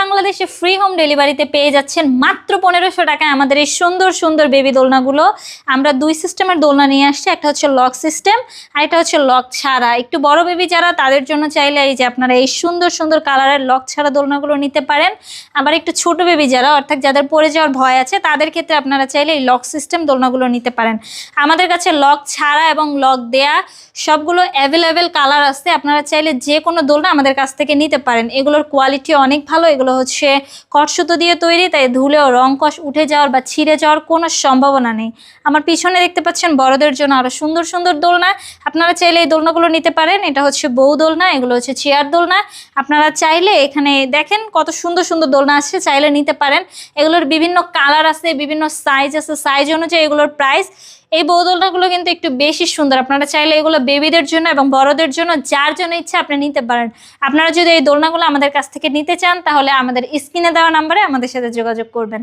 বাংলাদেশে free home ডেলিভারিতে পেয়ে যাচ্ছেন মাত্র 1500 টাকায় আমাদের এই সুন্দর সুন্দর বেবি দোলনাগুলো। আমরা দুই সিস্টেমের দোলনা নিয়ে আসছি, একটা হচ্ছে লক সিস্টেম আর এটা হচ্ছে লক ছাড়া। একটু বড় বেবি যারা তাদের জন্য চাইলে এই যে আপনারা এই সুন্দর সুন্দর কালারের লক ছাড়া দোলনাগুলো নিতে পারেন। আবার একটু ছোট বেবি যারা অর্থাৎ যাদের পড়ে যাওয়ার ভয় আছে তাদের ক্ষেত্রে আপনারা চাইলে এই লক সিস্টেম দোলনাগুলো নিতে পারেন। আমাদের কাছে লক ছাড়া এবং লক দেয়া সবগুলো অ্যাভেলেবেল কালার আছে, আপনারা চাইলে যে কোনো দোলনা আমাদের কাছ থেকে নিতে পারেন। এগুলোর কোয়ালিটি অনেক ভালো, এগুলো হচ্ছে কটসুতো দিয়ে তৈরি, তাই ধুলেও রং কষ উঠে যাওয়ার বা ছিঁড়ে যাওয়ার কোনো সম্ভাবনা নেই। আমার পিছনে দেখতে পাচ্ছেন বড়দের জন্য আরো সুন্দর সুন্দর দোলনা, আপনারা চাইলে এই দোলনাগুলো নিতে পারেন। এটা হচ্ছে বউ দোলনা, এগুলো হচ্ছে চেয়ার দোলনা। আপনারা চাইলে এখানে দেখেন কত সুন্দর সুন্দর দোলনা আছে, চাইলে নিতে পারেন। এগুলোর বিভিন্ন কালার আছে, বিভিন্ন সাইজ আছে, সাইজ অনুযায়ী এগুলোর প্রাইস। এই বউ দোলনাগুলো কিন্তু একটু বেশি সুন্দর, আপনারা চাইলে এগুলো বেবিদের জন্য এবং বড়দের জন্য যার জন্য ইচ্ছা আপনি নিতে পারেন। আপনারা যদি এই দোলনাগুলো আমাদের কাছ থেকে নিতে চান তাহলে আমাদের স্ক্রিনে দেওয়া নাম্বারে আমাদের সাথে যোগাযোগ করবেন।